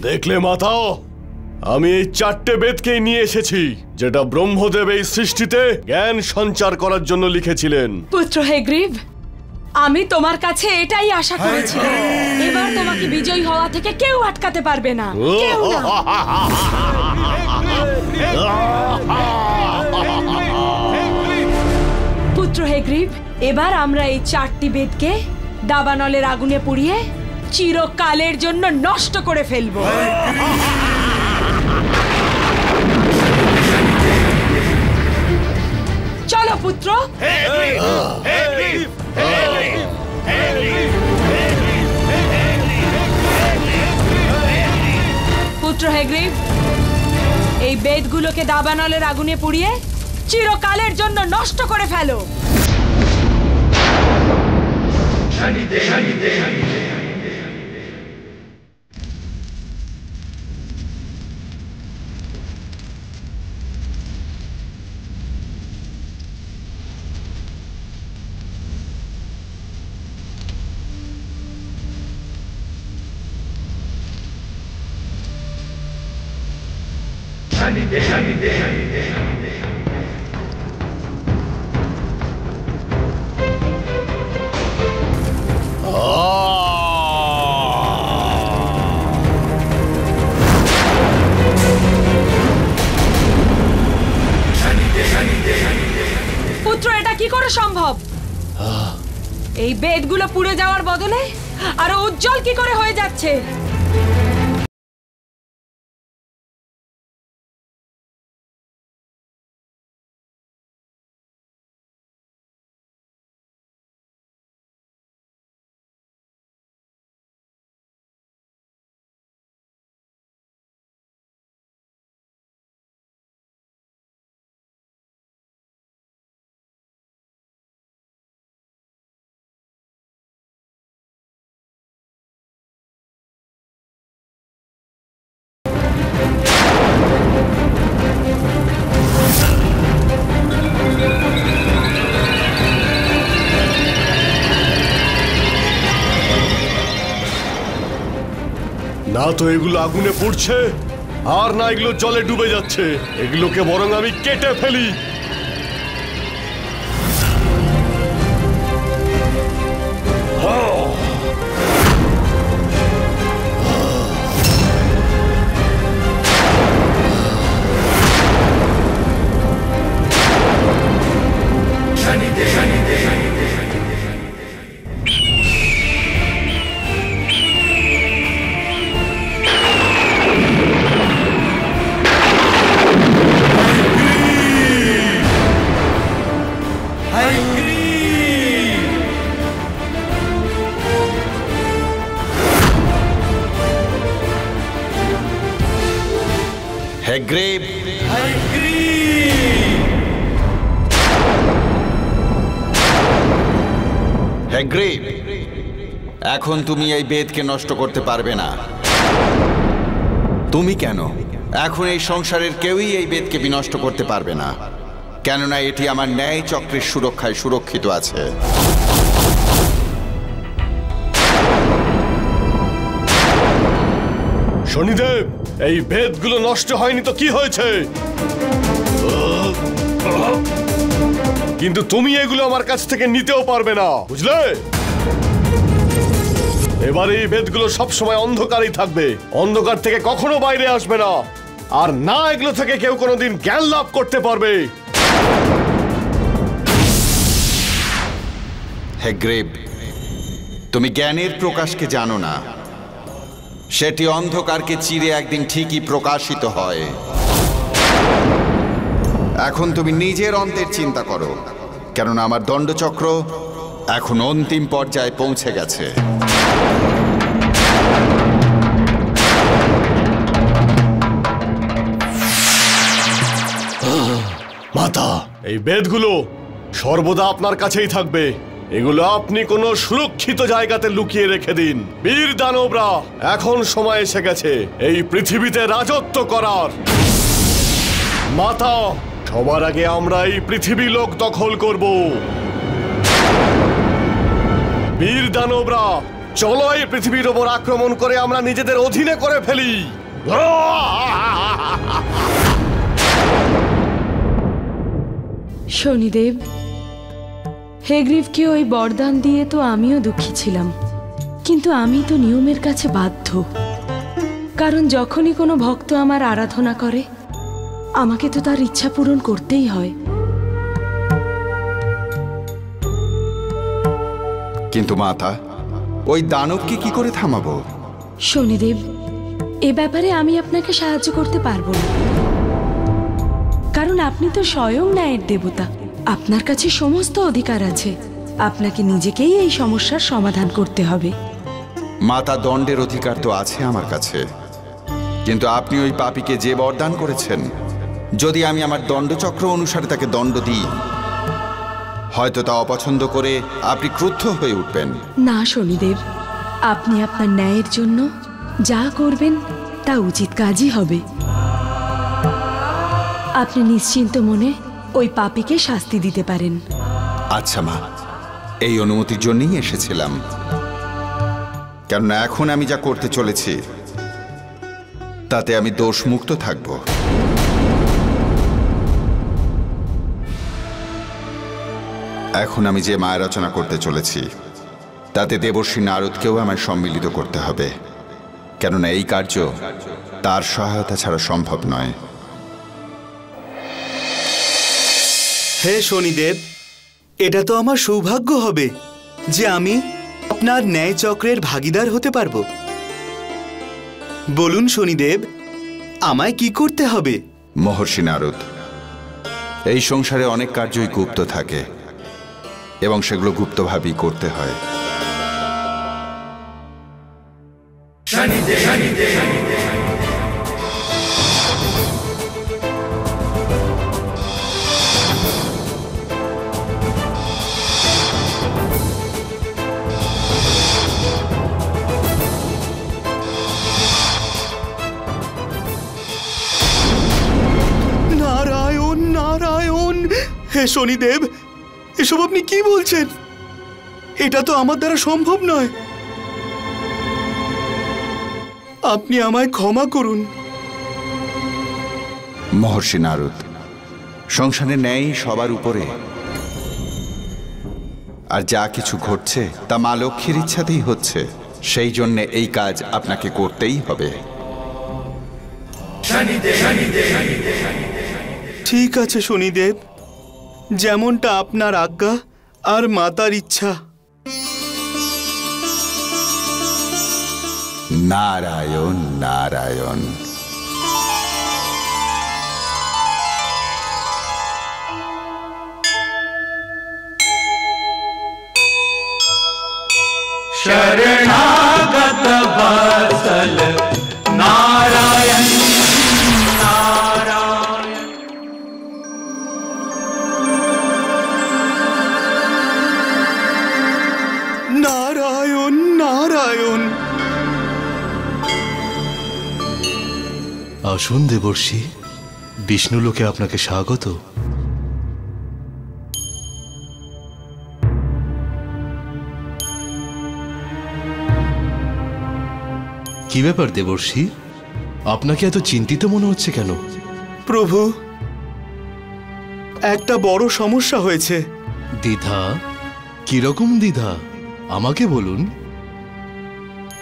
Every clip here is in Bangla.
দেখলে মাতা, আমি এই 4টে বেদকেই নিয়ে এসেছি, যেটা ব্রহ্মদেব এই সৃষ্টিতে জ্ঞান সঞ্চার করার জন্য লিখেছিলেন। পুত্র হেগ্রীব, আমি তোমার কাছে এটাই আশা করেছিলাম। এবার তোমাকে বিজয়ী হওয়া থেকে কেউ আটকাতে পারবে না, কেউ না। পুত্র হেগ্রীব, এবার আমরা এই 4টি বেদকে দাবানলের আগুনে পুড়িয়ে চিরকালের জন্য নষ্ট করে ফেলবো। চলো পুত্র। পুত্র হেগ্রীব, এই বেদগুলোকে দাবানলের আগুনে পুড়িয়ে চিরকালের জন্য নষ্ট করে ফেলো। পুত্র, এটা কি করে সম্ভব? এই বেদগুলো পুড়ে যাওয়ার বদলে আরো উজ্জ্বল কি করে হয়ে যাচ্ছে? না তো এগুলো আগুনে পুড়ছে, আর না এগুলো জলে ডুবে যাচ্ছে। এগুলোকে বরং আমি কেটে ফেলি। হেগ্রীব, হেগ্রীব, এখন তুমি এই বেদকে নষ্ট করতে পারবে না। তুমি কেন? এখন এই সংসারের কেউই এই বেদকে বিনষ্ট করতে পারবে না, কেননা এটি আমার ন্যায় চক্রের সুরক্ষায় সুরক্ষিত আছে। শনিদেব, এই বেদগুলো নষ্ট হয়নি তো কি হয়েছে? কিন্তু তুমি এগুলো আমার কাছ থেকে নিতেও পারবে না, বুঝলে? এবার এই বেদগুলো সবসময় অন্ধকারেই থাকবে, অন্ধকার থেকে কখনো বাইরে আসবে না, আর না এগুলো থেকে কেউ কোনোদিন জ্ঞান লাভ করতে পারবে। হেগ্রীব, তুমি জ্ঞানের প্রকাশকে জানো না। সেটি অন্ধকারকে চিরে একদিন ঠিকই প্রকাশিত হয়। এখন তুমি নিজের অন্তের চিন্তা করো, কেননা আমার দণ্ডচক্র এখন অন্তিম পর্যায়ে পৌঁছে গেছে। মাতা, এই বেদগুলো সর্বদা আপনার কাছেই থাকবে। এগুলো আপনি কোনো সুরক্ষিত জায়গাতে লুকিয়ে রেখে দিন। বীর দানবরা, এখন সময় এসে গেছে এই পৃথিবীতে রাজত্ব করার। মাতা, সবার আগে আমরা এই পৃথিবী লোক দখল করব। বীর দানবরা, চলো এই পৃথিবীর ওপর আক্রমণ করে আমরা নিজেদের অধীনে করে ফেলি। শনিদেব, হেগ্রীবকে ওই বরদান দিয়ে তো আমিও দুঃখী ছিলাম, কিন্তু আমি তো নিয়মের কাছে বাধ্য। কারণ যখনই কোনো ভক্ত আমার আরাধনা করে, আমাকে তো তার ইচ্ছা পূরণ করতেই হয়। কিন্তু মাতা, ওই দানবকে কি করে থামাবো? শনিদেব, এ ব্যাপারে আমি আপনাকে সাহায্য করতে পারবো না, কারণ আপনি তো স্বয়ং ন্যায়ের দেবতা। আপনার কাছে সমস্ত অধিকার আছে। আপনাকে নিজেকেই এই সমস্যার সমাধান করতে হবে। মাতা, দণ্ডের অধিকার তো আছে আমার কাছে, কিন্তু আপনি ওই পাপীকে যে বরদান করেছেন, যদি আমি আমার দণ্ডচক্র অনুসারে তাকে দণ্ড দিই, হয়তো তা অপছন্দ করে আপনি ক্রুদ্ধ হয়ে উঠবেন। না শনিদেব, আপনি আপনার ন্যায়ের জন্য যা করবেন তা উচিত কাজই হবে। আপনি নিশ্চিন্ত মনে ওই পাপীকে শাস্তি দিতে পারেন। আচ্ছা মা, এই অনুমতির জন্যই এসেছিলাম। কেননা এখন আমি যা করতে চলেছি তাতে আমি দোষমুক্ত থাকব। এখন আমি যে মায়া রচনা করতে চলেছি তাতে দেবর্ষী নারদকেও আমায় সম্মিলিত করতে হবে, কেননা এই কার্য তার সহায়তা ছাড়া সম্ভব নয়। হে শনিদেব, এটা তো আমার সৌভাগ্য হবে যে আমি আপনার ন্যায় চক্রের ভাগীদার হতে পারবো। বলুন শনিদেব, আমায় কি করতে হবে? মহর্ষি নারদ, এই সংসারে অনেক কার্যই গুপ্ত থাকে এবং সেগুলো গুপ্তভাবেই করতে হয়। নারায়ণ নারায়ণ! হে শনিদেব, এসব আপনি কি বলছেন? এটা তো আমার দ্বারা সম্ভব নয়। আপনি আমায় ক্ষমা করুন। মহর্ষি নারদ, সংসারের ন্যায় সবার উপরে, আর যা কিছু ঘটছে তা মা লক্ষ্মীর ইচ্ছাতেই হচ্ছে। সেই জন্য এই কাজ আপনাকে করতেই হবে। ঠিক আছে শনিদেব, যেমনটা আপনার আজ্ঞা আর মাতার ইচ্ছা। নারায়ণ নারায়ণ। शरणागत वत्सल नारायण नारायण। নারায়ণ নারায়ণ। আসুন দেবর্ষি, বিষ্ণুলোকে আপনাকে স্বাগত। কি ব্যাপার দেবর্ষি, আপনাকে এত চিন্তিত মনে হচ্ছে কেন? প্রভু, একটা বড় সমস্যা হয়েছে। দ্বিধা? কিরকম দ্বিধা, আমাকে বলুন।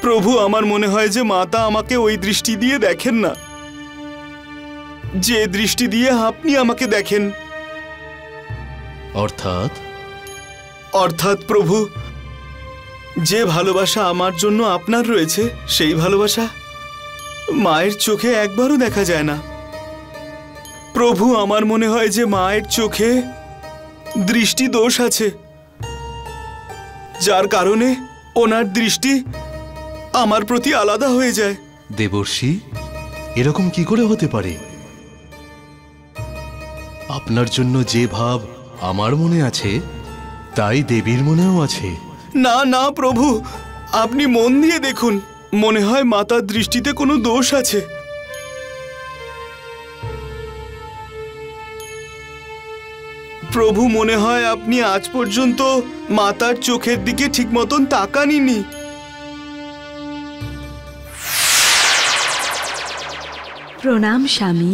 প্রভু, আমার মনে হয় যে মাতা আমাকে ওই দৃষ্টি দিয়ে দেখেন না, যে দৃষ্টি দিয়ে আপনি আমাকে দেখেন। অর্থাৎ? অর্থাৎ প্রভু, যে ভালোবাসা আমার জন্য আপনার রয়েছে, সেই ভালোবাসা মায়ের চোখে একবারও দেখা যায় না। প্রভু, আমার মনে হয় যে মায়ের চোখে দৃষ্টি দোষ আছে, যার কারণে ওনার দৃষ্টি আমার প্রতি আলাদা হয়ে যায়। দেবর্ষি, এরকম কি করে হতে পারে? আপনার জন্য যে ভাব আমার মনে আছে, তাই দেবীর মনেও আছে। না না প্রভু, আপনি মন দিয়ে দেখুন, মনে হয় মাতার দৃষ্টিতে কোনো দোষ আছে। প্রভু, মনে হয় আপনি আজ পর্যন্ত মাতার চোখের দিকে ঠিক মতন তাকাননি। প্রণাম স্বামী।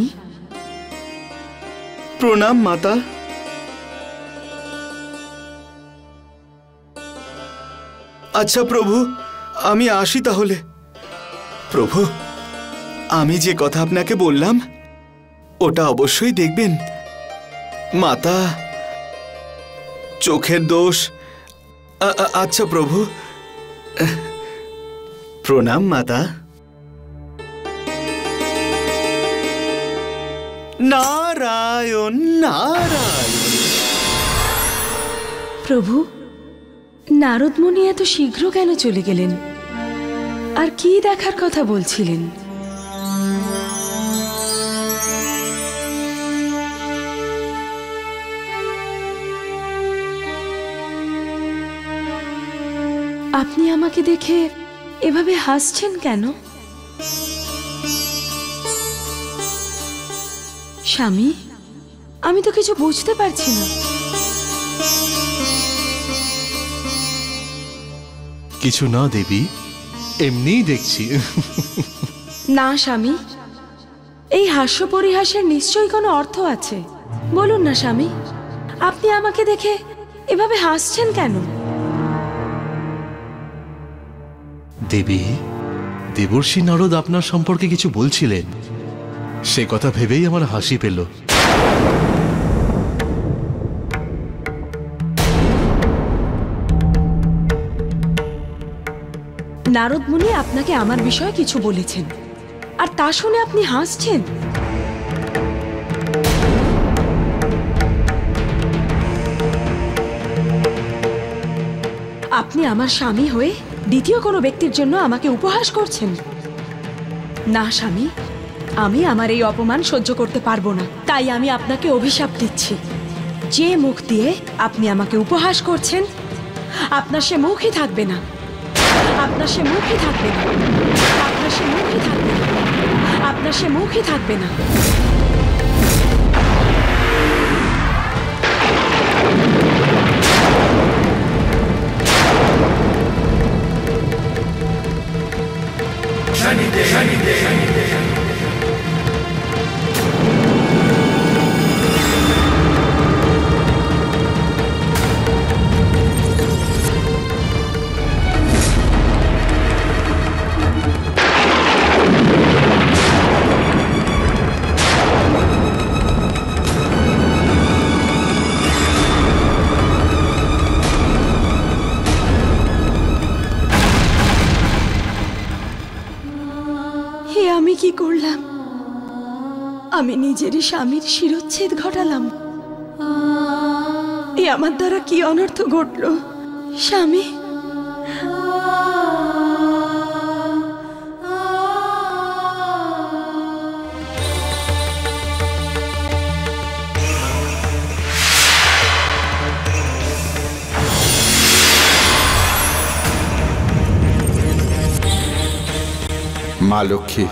প্রণাম মাতা। আচ্ছা প্রভু, আমি আসি তাহলে। প্রভু, আমি যে কথা আপনাকে বললাম ওটা অবশ্যই দেখবেন। মাতা, চোখের দোষ। আচ্ছা প্রভু, প্রণাম মাতা। নারায়ণ নারায়ণ। প্রভু, নারদ মুনি এত শীঘ্র কেন চলে গেলেন? আর কি দেখার কথা বলছিলেন? আপনি আমাকে দেখে এভাবে হাসছেন কেন? স্বামী, আমি তো কিছু বুঝতে পারছি না। কিছু না দেবী, এমনিই দেখছি। না স্বামী, এই হাস্য পরিহাসের নিশ্চয়ই কোনো অর্থ আছে। বলুন না স্বামী, আপনি আমাকে দেখে এভাবে হাসছেন কেন? দেবী, দেবর্ষি নারদ আপনার সম্পর্কে কিছু বলছিলেন, সে কথা ভেবেই আমার হাসি পেল। নারদ মুনি আপনাকে আমার বিষয়ে কিছু বলেছেন, আর তা শুনে আপনি হাসছেন। আপনি আমার স্বামী হয়ে দ্বিতীয় কোনো ব্যক্তির জন্য আমাকে উপহাস করছেন। না স্বামী, আমি আমার এই অপমান সহ্য করতে পারবো না। তাই আমি আপনাকে অভিশাপ দিচ্ছি, যে মুখ দিয়ে আপনি আমাকে উপহাস করছেন, আপনার সে মুখই থাকবে না। আপনার সে মুখই থাকবে না। আপনার সে মুখই থাকবে না। আপনার সে মুখই থাকবে না। আমি কি করলাম? আমি নিজেরই স্বামীর শিরচ্ছেদ ঘটালাম। এ আমার দ্বারা কি অনর্থ ঘটল? স্বামী, মা লক্ষ্মী,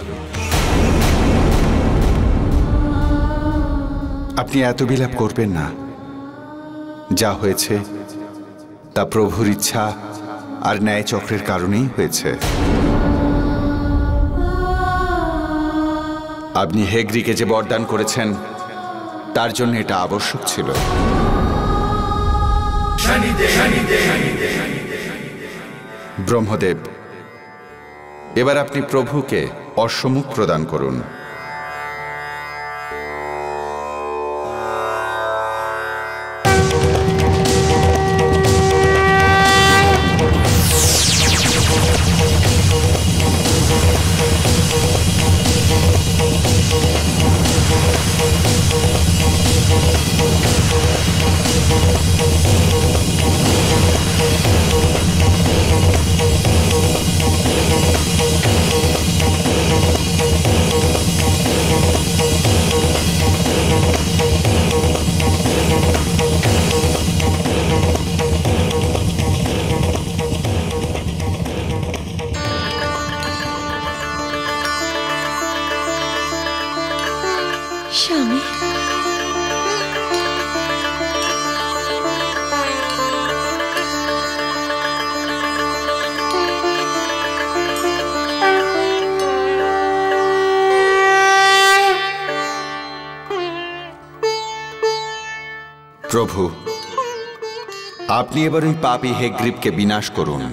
আপনি এত বিলাপ করবেন না। যা হয়েছে তা প্রভুর ইচ্ছা আর ন্যায় চক্রের কারণেই হয়েছে। আপনি হেগ্রিকে যে বরদান করেছেন তার জন্য এটা আবশ্যক ছিল। ব্রহ্মদেব, এবার আপনি প্রভুকে অশ্বমুখ প্রদান করুন। প্রভু, আপনি এবার ওই পাপী হেগ্রীবকে বিনাশ করুন।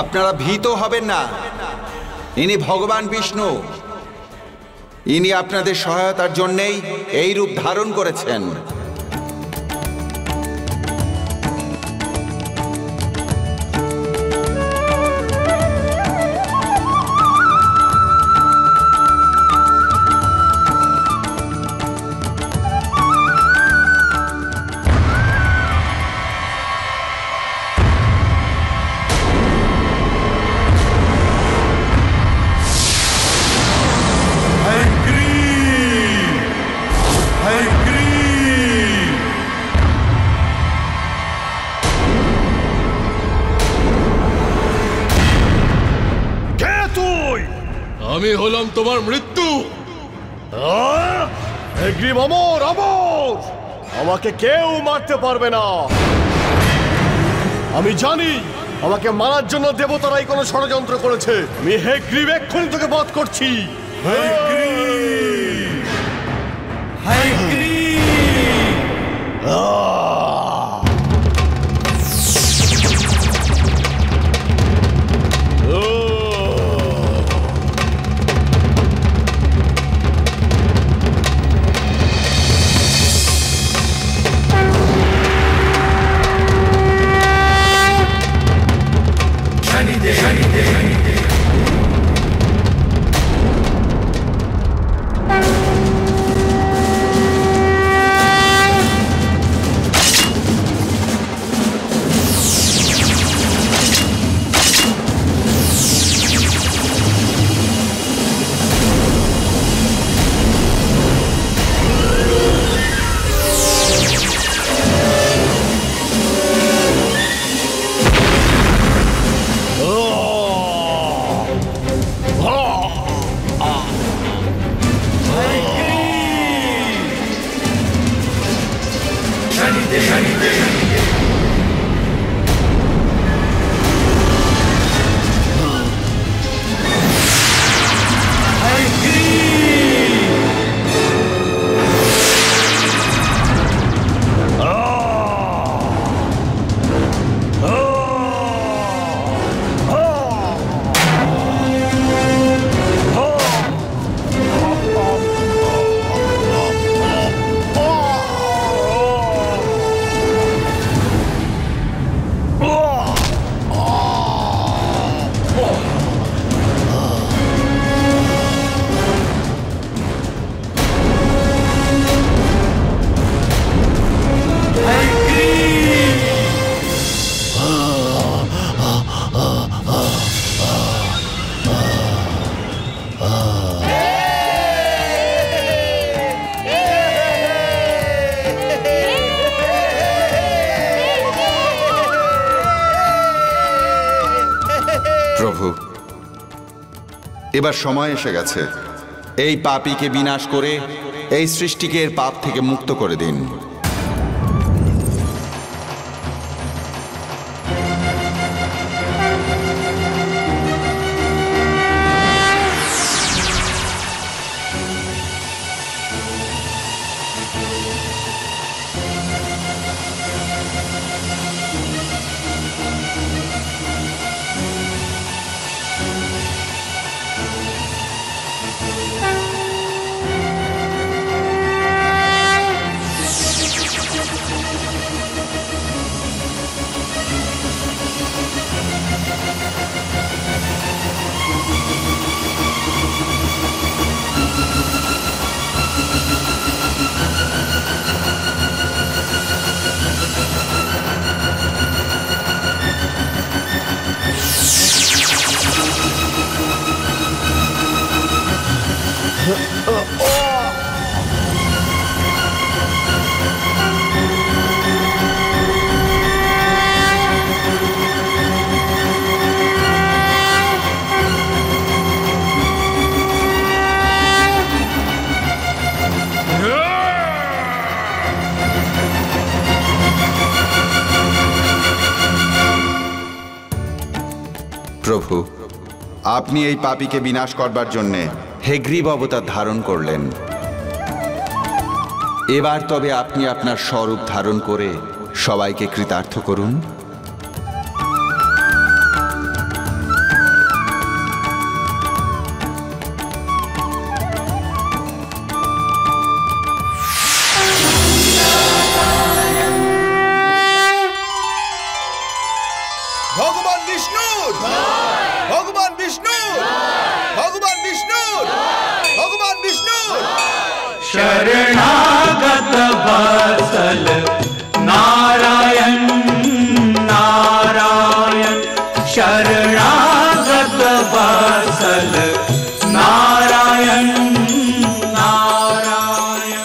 আপনারা ভীত হবেন না। ইনি ভগবান বিষ্ণু। ইনি আপনাদের সহায়তার জন্যেই এই রূপ ধারণ করেছেন। আমি হলাম তোমার মৃত্যু। হেগ্রীব অমর, অমর! আমাকে কেউ মারতে পারবে না। আমি জানি আমাকে মারার জন্য দেবতারাই কোনো ষড়যন্ত্র করেছে। আমি হেগ্রীব এক্ষুনি তোকে বধ করছি। এবার সময় এসে গেছে। এই পাপীকে বিনাশ করে এই সৃষ্টিকে এর পাপ থেকে মুক্ত করে দিন। প্রভু, আপনি এই পাপীকে বিনাশ করবার জন্য হেগ্রীব অবতার ধারণ করলেন। এবার তবে আপনি আপনার স্বরূপ ধারণ করে সবাইকে কৃতার্থ করুন। ভগবান বিষ্ণুর, ভগবান বিষ্ণুর, ভগবান বিষ্ণুর, ভগবান বিষ্ণুর। शरणागत वत्सल नारायण नारायण शरणागत वत्सल नारायण नारायण।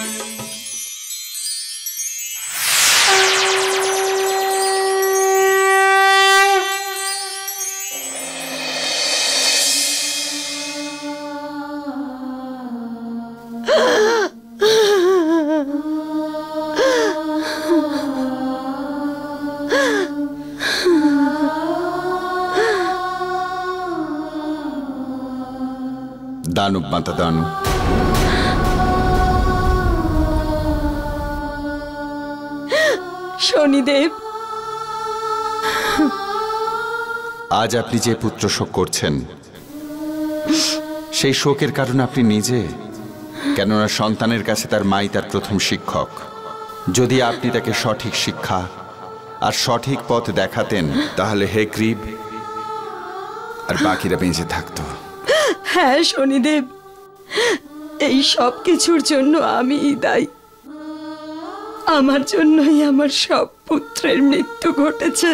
দানব মাতা দানু, শনিদেব, আজ আপনি যে পুত্র শোক করছেন সেই শোকের কারণ আপনি নিজে। কেননা সন্তানের কাছে তার মাই তার প্রথম শিক্ষক। যদি আপনি তাকে সঠিক শিক্ষা আর সঠিক পথ দেখাতেন তাহলে হেগ্রীব আর বাকিরা বেঁচে থাকতো। হ্যাঁ শনিদেব, এই সব কিছুর জন্য আমিই দায়ী। আমার জন্যই আমার সব পুত্রের মৃত্যু ঘটেছে।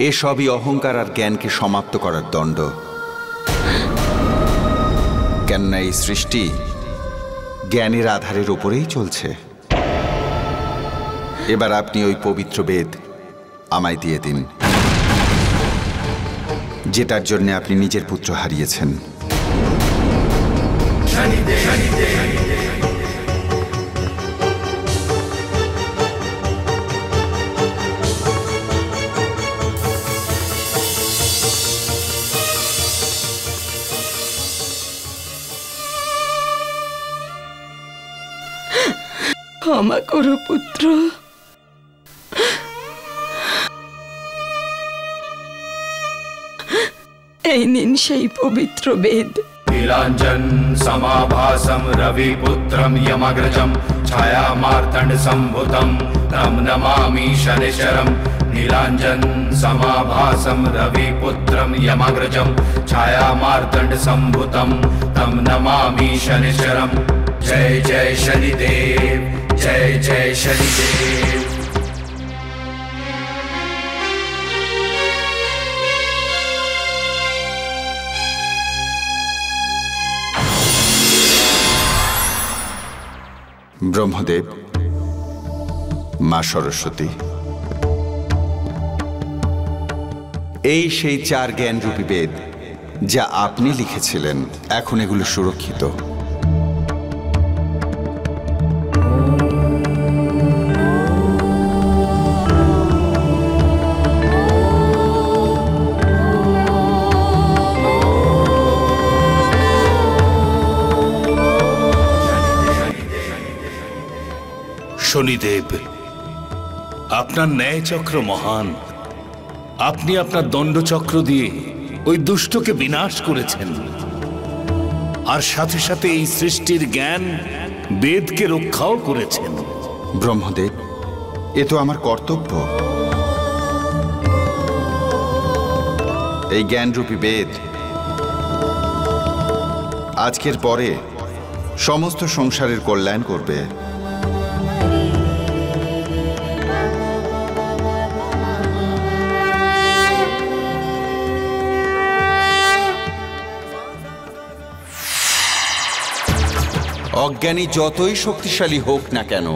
এসবই অহংকার আর জ্ঞানকে সমাপ্ত করার দণ্ড। কেননা এই সৃষ্টি জ্ঞানের আধারের উপরেই চলছে। এবার আপনি ওই পবিত্র বেদ আমায় দিয়ে দিন, যেটার জন্য আপনি নিজের পুত্র হারিয়েছেন। ক্ষমা করো পুত্র। এই নিন সেই পবিত্র বেদ। नीलांजन समाभासम रविपुत्रम यमग्रजम छाया मार्तंड संभुतम तम नमामि शनिश्चरम। नीलांजन समाभासम रविपुत्रम यमग्रजम छाया मार्तंड संभुतम तम नमामि शनिश्चरम। जय जय शनिदेव, जय जय शनिदेव। ব্রহ্মদেব, মা সরস্বতী, এই সেই 4 জ্ঞানরূপী বেদ যা আপনি লিখেছিলেন। এখন এগুলো সুরক্ষিত। শনিদেব, আপনার ন্যায় চক্র মহান। আপনি আপনার দণ্ডচক্র দিয়ে ওই দুষ্টকে বিনাশ করেছেন, আর সাথে সাথে এই সৃষ্টির জ্ঞান বেদকে রক্ষাও করেছেন। ব্রহ্মদেব, এ তো আমার কর্তব্য। এই জ্ঞানরূপী বেদ আজকের পরে সমস্ত সংসারের কল্যাণ করবে। অজ্ঞানী যতই শক্তিশালী হোক না কেন,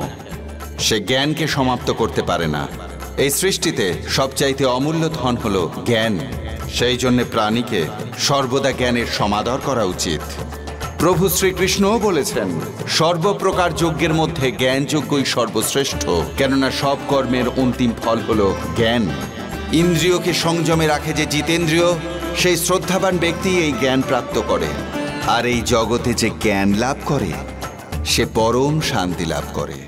সে জ্ঞানকে সমাপ্ত করতে পারে না। এই সৃষ্টিতে সবচাইতে অমূল্য ধন হলো জ্ঞান। সেই জন্য প্রাণীকে সর্বদা জ্ঞানের সমাদর করা উচিত। প্রভু শ্রীকৃষ্ণও বলেছেন, সর্বপ্রকার যজ্ঞের মধ্যে জ্ঞান যজ্ঞই সর্বশ্রেষ্ঠ, কেননা সব কর্মের অন্তিম ফল হলো জ্ঞান। ইন্দ্রিয়কে সংযমে রাখে যে জিতেন্দ্রিয়, সেই শ্রদ্ধাবান ব্যক্তি এই জ্ঞান প্রাপ্ত করে। আর এই জগতে যে জ্ঞান লাভ করে, সে পরম শান্তি লাভ করে।